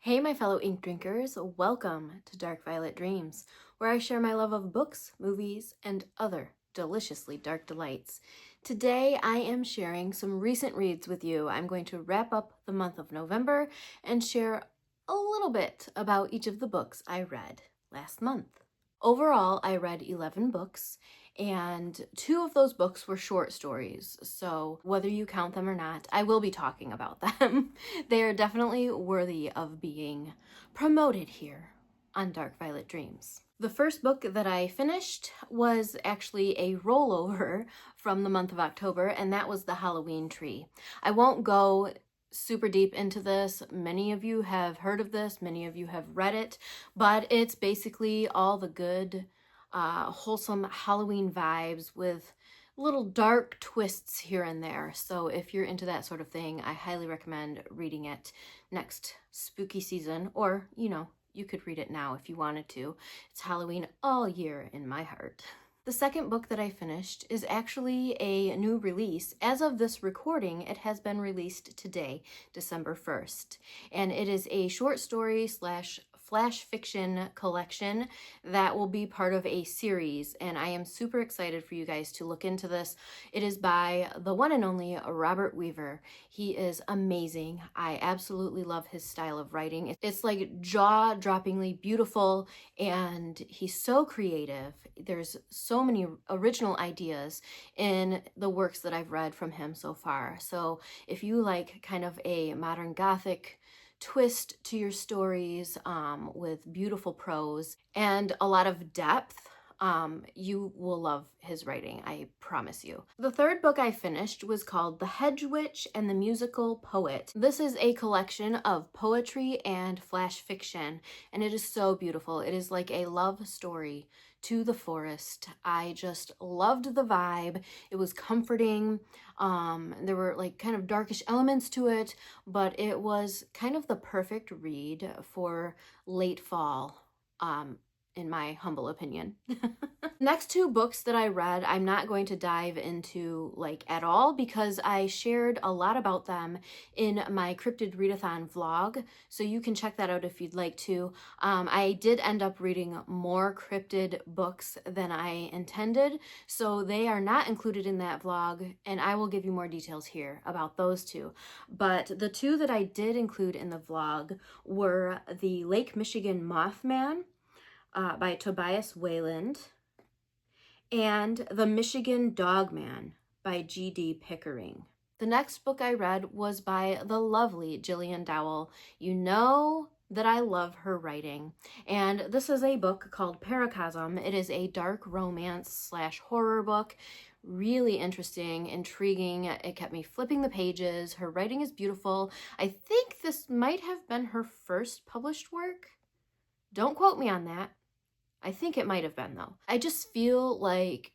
Hey, my fellow ink drinkers, welcome to Dark Violet Dreams, where I share my love of books, movies, and other deliciously dark delights. Today, I am sharing some recent reads with you. I'm going to wrap up the month of November and share a little bit about each of the books I read last month. Overall, I read 11 books, and 2 of those books were short stories, so whether you count them or not, I will be talking about them. They are definitely worthy of being promoted here on Dark Violet Dreams. The first book that I finished was actually a rollover from the month of October, and that was The Halloween Tree. I won't go super deep into this. Many of you have heard of this, many of you have read it, but it's basically all the good, wholesome Halloween vibes with little dark twists here and there. So if you're into that sort of thing, I highly recommend reading it next spooky season, or, you could read it now if you wanted to. It's Halloween all year in my heart. The second book that I finished is actually a new release. As of this recording, it has been released today, December 1st. And it is a short story slash flash fiction collection that will be part of a series, and I am super excited for you guys to look into this. It is by the one and only Robert Weaver. He is amazing. I absolutely love his style of writing. It's like jaw-droppingly beautiful, and he's so creative. There's so many original ideas in the works that I've read from him so far. So if you like kind of a modern Gothic twist to your stories with beautiful prose and a lot of depth, you will love his writing, I promise you. The third book I finished was called The Hedgewitch and the Musical Poet. This is a collection of poetry and flash fiction, and it is so beautiful. It is like a love story to the forest. I just loved the vibe. It was comforting. There were like kind of darkish elements to it, but it was kind of the perfect read for late fall, in my humble opinion. Next 2 books that I read, I'm not going to dive into like at all because I shared a lot about them in my Cryptid Readathon vlog, so you can check that out if you'd like to. I did end up reading more cryptid books than I intended, so they are not included in that vlog, and I will give you more details here about those 2. But the 2 that I did include in the vlog were the Lake Michigan Mothman by Tobias Wayland, and The Michigan Dogman by G.D. Pickering. The next book I read was by the lovely Gillian Dowell. You know that I love her writing, and this is a book called Paracosm. It is a dark romance slash horror book. Really interesting, intriguing. It kept me flipping the pages. Her writing is beautiful. I think this might have been her first published work. Don't quote me on that. I think it might have been, though. I just feel like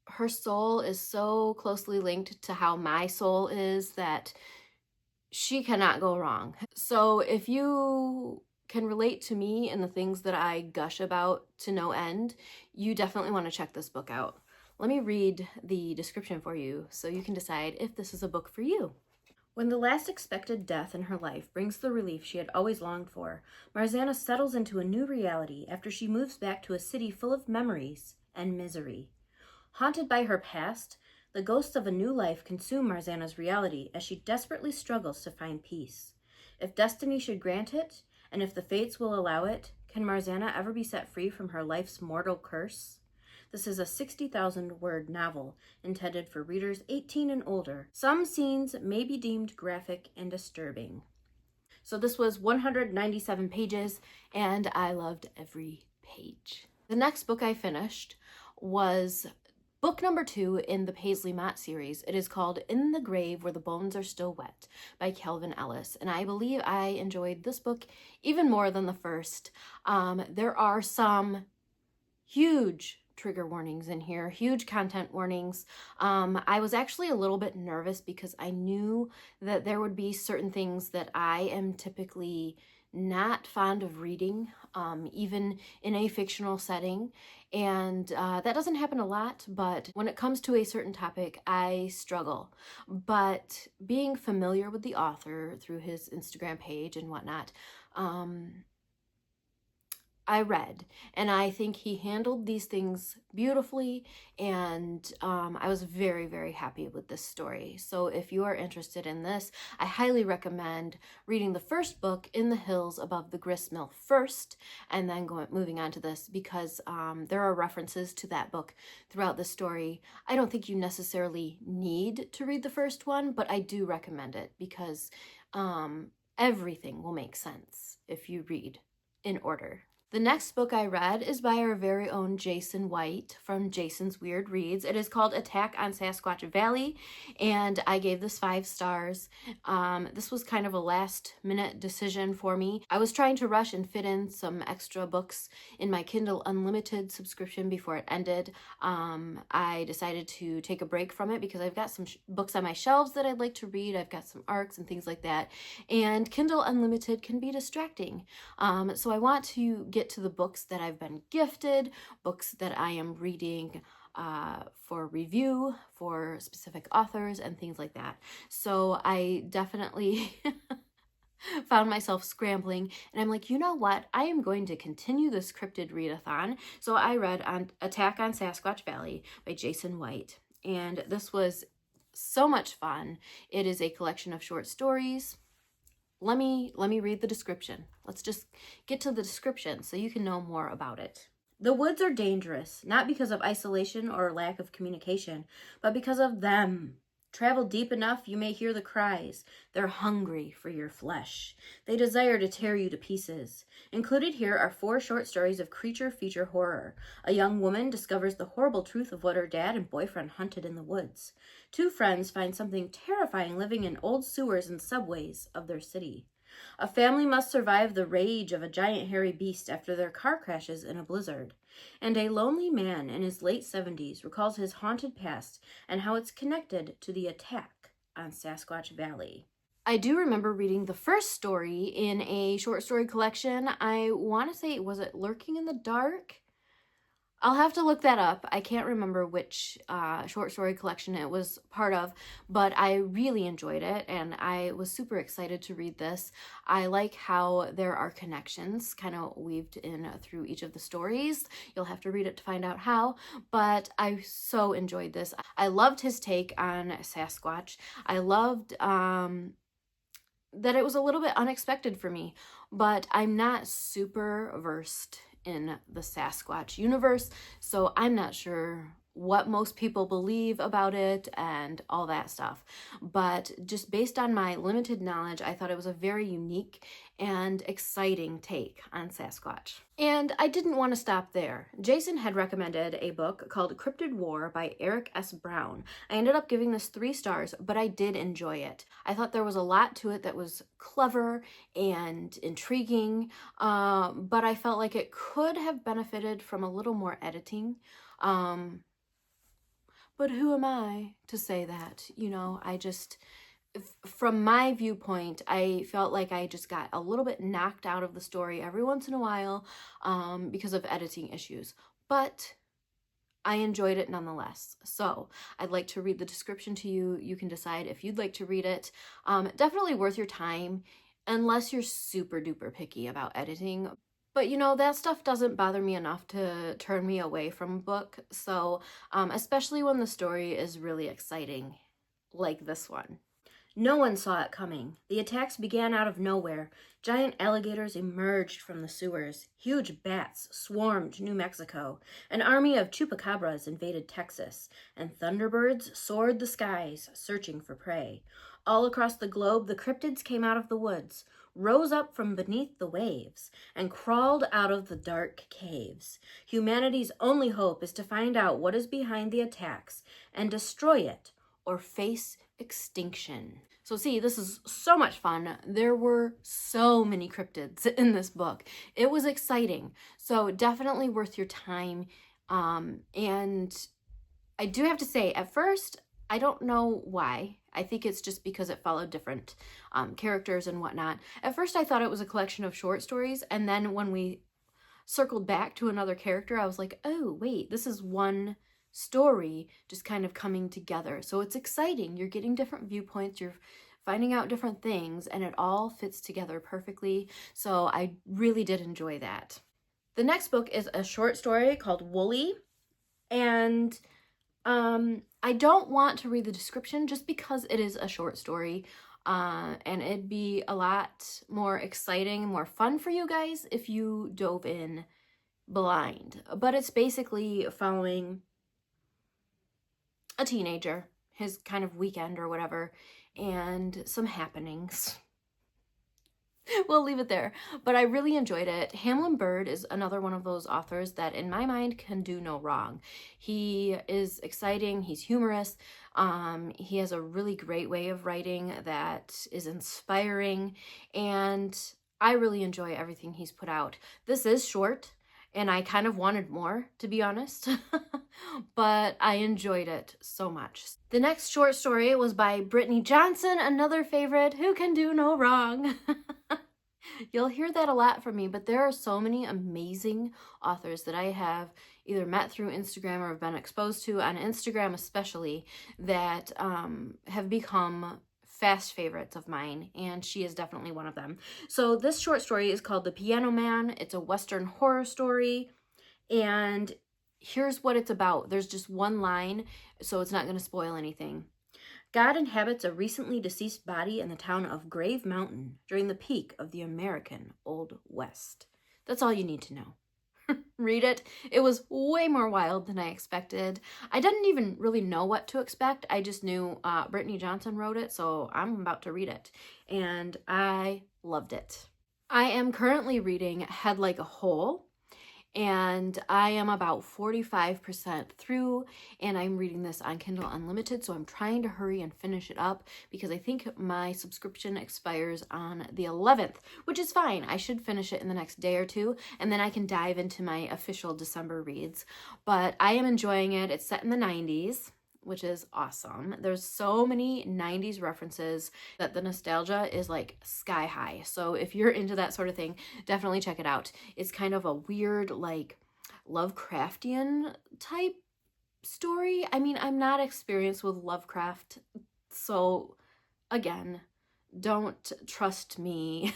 her soul is so closely linked to how my soul is that she cannot go wrong. So if you can relate to me and the things that I gush about to no end, you definitely want to check this book out. Let me read the description for you so you can decide if this is a book for you. When the last expected death in her life brings the relief she had always longed for, Margen settles into a new reality after she moves back to a city full of memories and misery. Haunted by her past, the ghosts of a new life consume Margen's reality as she desperately struggles to find peace. If destiny should grant it, and if the fates will allow it, can Margen ever be set free from her life's mortal curse? This is a 60,000-word novel intended for readers 18 and older. Some scenes may be deemed graphic and disturbing. So this was 197 pages, and I loved every page. The next book I finished was book number 2 in the Paisley Mott series. It is called In the Grave Where the Bones Are Still Wet by Kalvin Ellis, and I believe I enjoyed this book even more than the first. There are some huge trigger warnings in here, huge content warnings. I was actually a little bit nervous because I knew that there would be certain things that I am typically not fond of reading, even in a fictional setting. And that doesn't happen a lot, but when it comes to a certain topic, I struggle. But being familiar with the author through his Instagram page and whatnot, I read, and I think he handled these things beautifully, and I was very, very happy with this story. So if you are interested in this, I highly recommend reading the first book, In the Hills Above the Grist Mill, first, and then moving on to this, because there are references to that book throughout the story. I don't think you necessarily need to read the first one, but I do recommend it, because everything will make sense if you read in order. The next book I read is by our very own Jason White from Jason's Weird Reads. It is called Attack on Sasquatch Valley, and I gave this 5 stars. This was kind of a last-minute decision for me. I was trying to rush and fit in some extra books in my Kindle Unlimited subscription before it ended. I decided to take a break from it because I've got some books on my shelves that I'd like to read. I've got some arcs and things like that, and Kindle Unlimited can be distracting. So I want to get to the books that I've been gifted, books that I am reading for review, for specific authors, and things like that. So I definitely found myself scrambling, and I'm like, you know what? I am going to continue this Cryptid Readathon. So I read on Attack on Sasquatch Valley by Jason White, and this was so much fun. It is a collection of short stories. Let me read the description. Let's just get to the description so you can know more about it. The woods are dangerous, not because of isolation or lack of communication, but because of them. Travel deep enough, you may hear the cries. They're hungry for your flesh. They desire to tear you to pieces. Included here are 4 short stories of creature feature horror. A young woman discovers the horrible truth of what her dad and boyfriend hunted in the woods. 2 friends find something terrifying living in old sewers and subways of their city. A family must survive the rage of a giant hairy beast after their car crashes in a blizzard. And a lonely man in his late 70s recalls his haunted past and how it's connected to the attack on Sasquatch Valley. I do remember reading the first story in a short story collection. I want to say, was it Lurking in the Dark? I'll have to look that up. I can't remember which short story collection it was part of, but I really enjoyed it, and I was super excited to read this. I like how there are connections kind of weaved in through each of the stories. You'll have to read it to find out how, but I so enjoyed this. I loved his take on Sasquatch. I loved that it was a little bit unexpected for me, but I'm not super versed in the Sasquatch universe, so I'm not sure what most people believe about it and all that stuff. But just based on my limited knowledge, I thought it was a very unique and exciting take on Sasquatch. And I didn't want to stop there. Jason had recommended a book called Cryptid War by Eric S. Brown. I ended up giving this 3 stars, but I did enjoy it. I thought there was a lot to it that was clever and intriguing, but I felt like it could have benefited from a little more editing. But who am I to say that? You know, from my viewpoint, I felt like I just got a little bit knocked out of the story every once in a while because of editing issues. But I enjoyed it nonetheless. So I'd like to read the description to you. You can decide if you'd like to read it. Definitely worth your time, unless you're super duper picky about editing. But you know, that stuff doesn't bother me enough to turn me away from a book. So especially when the story is really exciting, like this one. No one saw it coming. The attacks began out of nowhere. Giant alligators emerged from the sewers. Huge bats swarmed New Mexico. An army of chupacabras invaded Texas. And thunderbirds soared the skies, searching for prey. All across the globe, the cryptids came out of the woods, rose up from beneath the waves, and crawled out of the dark caves. Humanity's only hope is to find out what is behind the attacks and destroy it or face extinction. So see, this is so much fun. There were so many cryptids in this book. It was exciting. So definitely worth your time. And I do have to say, at first, I don't know why. I think it's just because it followed different characters and whatnot. At first, I thought it was a collection of short stories. And then when we circled back to another character, I was like, oh, wait, this is one story just kind of coming together. So it's exciting. You're getting different viewpoints. You're finding out different things, and it all fits together perfectly. So I really did enjoy that. The next book is a short story called Woolie, and I don't want to read the description just because it is a short story, and it'd be a lot more exciting, more fun for you guys if you dove in blind. But it's basically following a teenager, his kind of weekend or whatever, and some happenings. We'll leave it there, but I really enjoyed it. Hamelin Bird is another one of those authors that in my mind can do no wrong. He is exciting, he's humorous, he has a really great way of writing that is inspiring, and I really enjoy everything he's put out. This is short, and I kind of wanted more, to be honest, but I enjoyed it so much. The next short story was by Brittany Johnson, another favorite, who can do no wrong. You'll hear that a lot from me, but there are so many amazing authors that I have either met through Instagram or have been exposed to on Instagram especially that have become fast favorites of mine, and she is definitely one of them. So this short story is called The Piano Man. It's a Western horror story, and here's what it's about. There's just one line, so it's not going to spoil anything. God inhabits a recently deceased body in the town of Grave Mountain during the peak of the American Old West. That's all you need to know. Read it. It was way more wild than I expected. I didn't even really know what to expect. I just knew Brittany Johnson wrote it, so I'm about to read it. And I loved it. I am currently reading Head Like a Hole, and I am about 45% through, and I'm reading this on Kindle Unlimited, so I'm trying to hurry and finish it up because I think my subscription expires on the 11th, which is fine. I should finish it in the next day or two, and then I can dive into my official December reads. But I am enjoying it. It's set in the 90s, which is awesome. There's so many 90s references that the nostalgia is like sky high. So if you're into that sort of thing, definitely check it out. It's kind of a weird, like, Lovecraftian type story. I mean, I'm not experienced with Lovecraft, so again, don't trust me,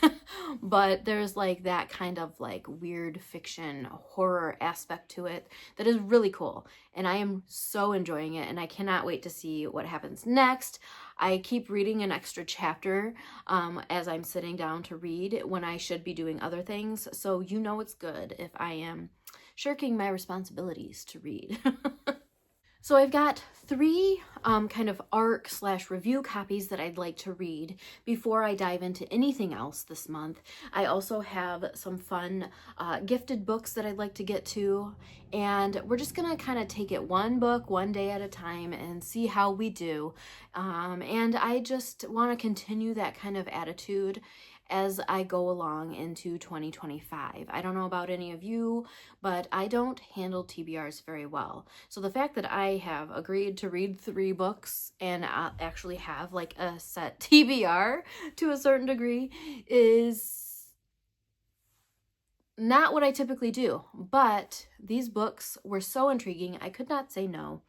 but there's like that kind of like weird fiction horror aspect to it that is really cool, and I am so enjoying it, and I cannot wait to see what happens next. I keep reading an extra chapter as I'm sitting down to read when I should be doing other things, so you know it's good if I am shirking my responsibilities to read. So I've got 3 kind of ARC/review copies that I'd like to read before I dive into anything else this month. I also have some fun gifted books that I'd like to get to, and we're just gonna kind of take it one book, one day at a time and see how we do. And I just want to continue that kind of attitude as I go along into 2025. I don't know about any of you, but I don't handle TBRs very well. So the fact that I have agreed to read 3 books and actually have like a set TBR to a certain degree is not what I typically do, but these books were so intriguing, I could not say no,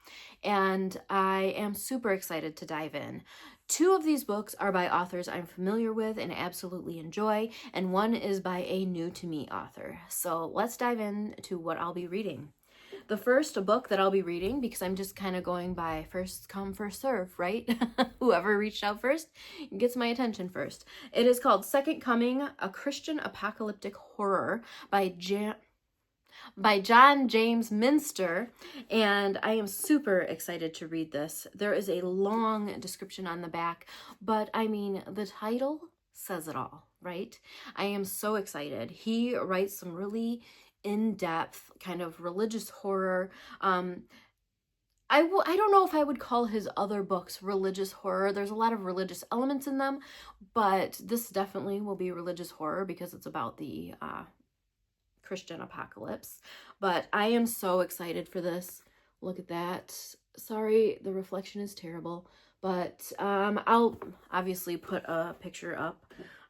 and I am super excited to dive in. 2 of these books are by authors I'm familiar with and absolutely enjoy, and one is by a new-to-me author. So let's dive into what I'll be reading. The first book that I'll be reading, because I'm just kind of going by first come, first serve, right? Whoever reached out first gets my attention first. It is called Second Coming, a Christian apocalyptic horror by John James Minster, and I am super excited to read this. There is a long description on the back, but I mean, the title says it all, right? I am so excited. He writes some really in-depth kind of religious horror. I don't know if I would call his other books religious horror. There's a lot of religious elements in them, but this definitely will be religious horror because it's about the Christian apocalypse. But I am so excited for this. Look at that. Sorry, the reflection is terrible, but I'll obviously put a picture up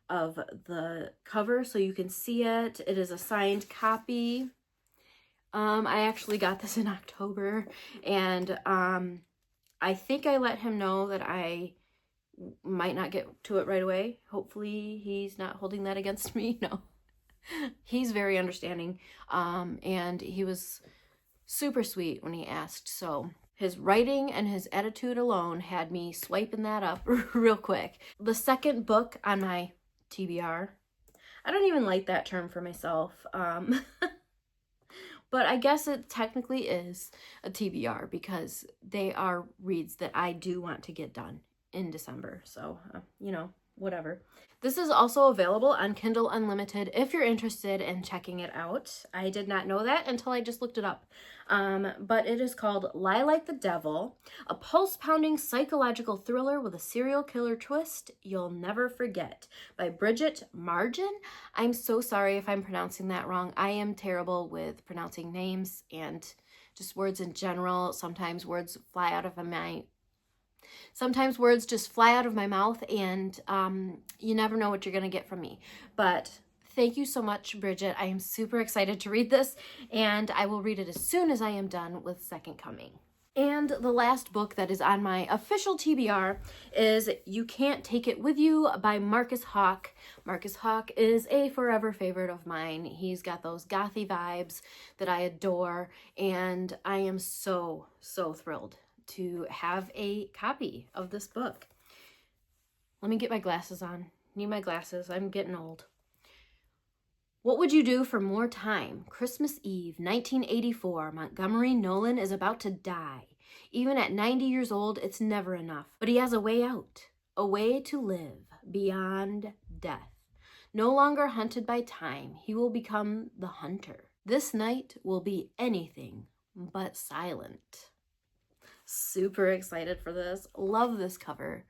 of the cover so you can see it. It is a signed copy. I actually got this in October, and I think I let him know that I might not get to it right away. Hopefully he's not holding that against me. No, he's very understanding, and he was super sweet when he asked. So his writing and his attitude alone had me swiping that up real quick. The second book on my TBR, I don't even like that term for myself, but I guess it technically is a TBR because they are reads that I do want to get done in December. So, you know, whatever. This is also available on Kindle Unlimited if you're interested in checking it out. I did not know that until I just looked it up. But it is called Lie Like the Devil, a pulse-pounding psychological thriller with a serial killer twist you'll never forget, by Brittany Margen. I'm so sorry if I'm pronouncing that wrong. I am terrible with pronouncing names and just words in general. Sometimes words fly out of my Sometimes words just fly out of my mouth, and you never know what you're going to get from me. But thank you so much, Brittany. I am super excited to read this, and I will read it as soon as I am done with Second Coming. And the last book that is on my official TBR is You Can't Take It With You by Marcus Hawke. Marcus Hawke is a forever favorite of mine. He's got those gothy vibes that I adore, and I am so, so thrilled to have a copy of this book. Let me get my glasses on. Need my glasses. I'm getting old. What would you do for more time? Christmas Eve, 1984. Montgomery Nolan is about to die. Even at 90 years old, it's never enough. But he has a way out, a way to live beyond death. No longer hunted by time, he will become the hunter. This night will be anything but silent. Super excited for this. Love this cover.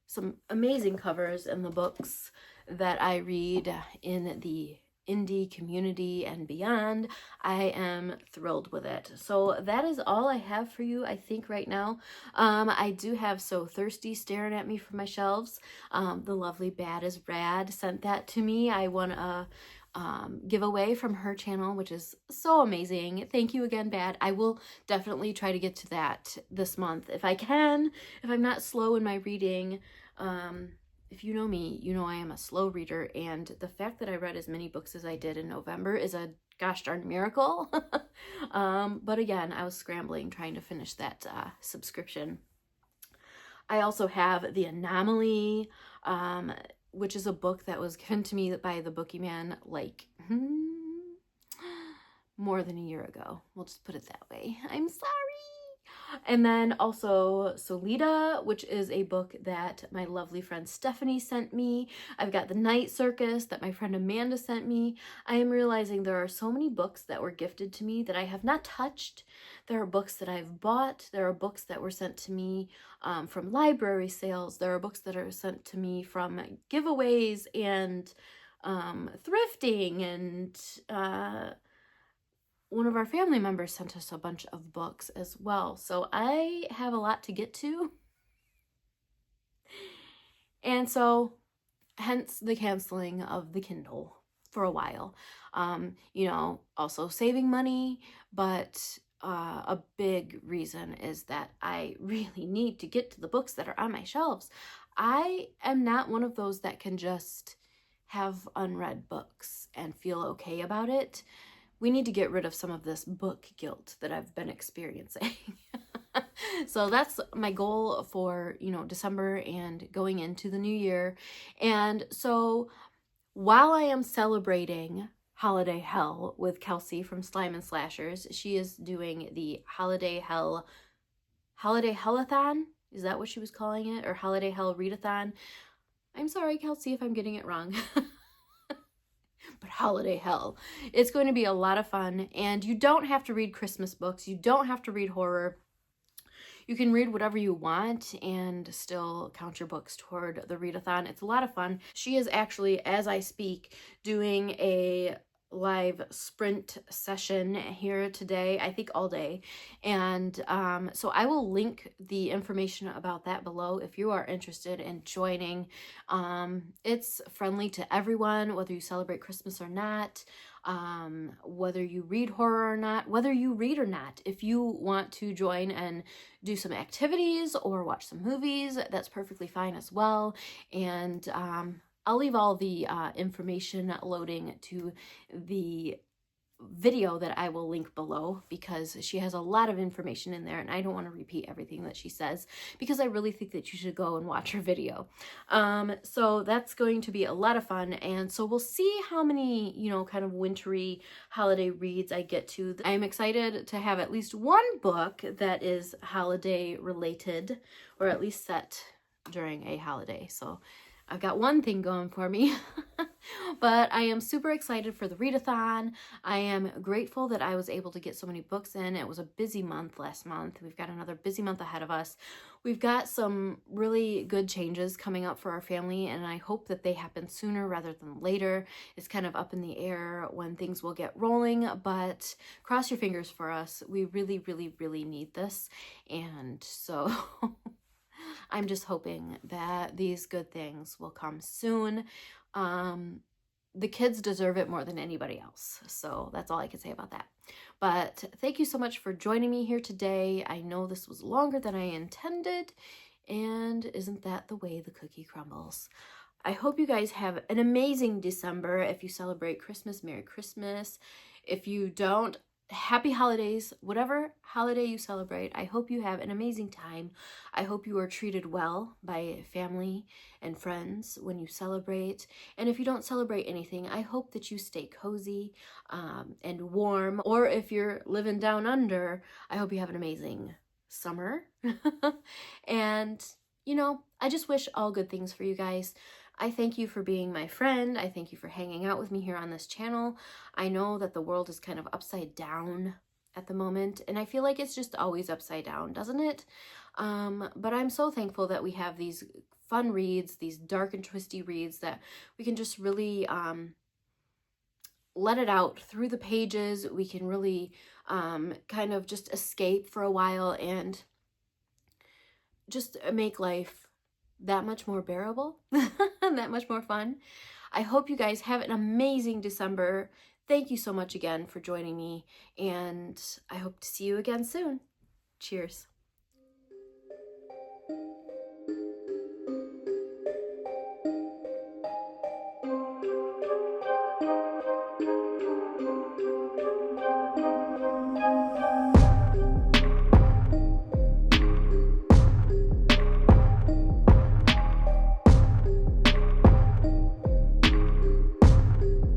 Some amazing covers in the books that I read in the indie community and beyond. I am thrilled with it. So that is all I have for you, I think, right now. I do have So Thirsty staring at me from my shelves. The lovely Bad is Rad sent that to me. I won a giveaway from her channel, which is so amazing. Thank you again, Bad. I will definitely try to get to that this month if I can, if I'm not slow in my reading. If you know me, you know I am a slow reader, and the fact that I read as many books as I did in November is a gosh darn miracle. But again, I was scrambling trying to finish that subscription. I also have The Anomaly, which is a book that was given to me by the Bookieman like more than a year ago. We'll just put it that way. I'm sorry. And then also Solita, which is a book that my lovely friend Stephanie sent me. I've got The Night Circus that my friend Amanda sent me. I am realizing there are so many books that were gifted to me that I have not touched. There are books that I've bought. There are books that were sent to me from library sales. There are books that are sent to me from giveaways and thrifting, and one of our family members sent us a bunch of books as well. So I have a lot to get to. And so hence the canceling of the Kindle for a while. You know, also saving money, but a big reason is that I really need to get to the books that are on my shelves. I am not one of those that can just have unread books and feel okay about it. We need to get rid of some of this book guilt that I've been experiencing. So that's my goal for, you know, December and going into the new year. And so while I am celebrating Holiday Hell with Kelsey from Slime and Slashers, she is doing the Holiday Hell-a-thon. Is that what she was calling it? Or Holiday Hell Readathon? I'm sorry, Kelsey, if I'm getting it wrong. But Holiday Hell. It's going to be a lot of fun, and you don't have to read Christmas books. You don't have to read horror. You can read whatever you want and still count your books toward the readathon. It's a lot of fun. She is actually, as I speak, doing a live sprint session here today, I think all day. And so I will link the information about that below if you are interested in joining. It's friendly to everyone, whether you celebrate Christmas or not, whether you read horror or not, whether you read or not. If you want to join and do some activities or watch some movies, that's perfectly fine as well. And I'll leave all the information loading to the video that I will link below, because she has a lot of information in there and I don't want to repeat everything that she says, because I really think that you should go and watch her video. So that's going to be a lot of fun, and so we'll see how many, you know, kind of wintry holiday reads I get to. I'm excited to have at least one book that is holiday related, or at least set during a holiday. So I've got one thing going for me. But I am super excited for the readathon. I am grateful that I was able to get so many books in. It was a busy month last month. We've got another busy month ahead of us. We've got some really good changes coming up for our family, and I hope that they happen sooner rather than later. It's kind of up in the air when things will get rolling, but cross your fingers for us. We really, really, really need this. And so I'm just hoping that these good things will come soon. The kids deserve it more than anybody else. So that's all I can say about that. But thank you so much for joining me here today. I know this was longer than I intended, and isn't that the way the cookie crumbles? I hope you guys have an amazing December. If you celebrate Christmas, Merry Christmas. If you don't, happy holidays. Whatever holiday you celebrate, I hope you have an amazing time. I hope you are treated well by family and friends when you celebrate. And if you don't celebrate anything, I hope that you stay cozy and warm. Or if you're living down under, I hope you have an amazing summer. And, you know, I just wish all good things for you guys. I thank you for being my friend. I thank you for hanging out with me here on this channel. I know that the world is kind of upside down at the moment, and I feel like it's just always upside down, doesn't it? But I'm so thankful that we have these fun reads, these dark and twisty reads that we can just really let it out through the pages. We can really kind of just escape for a while and just make life that much more bearable, that much more fun. I hope you guys have an amazing December. Thank you so much again for joining me, and I hope to see you again soon. Cheers.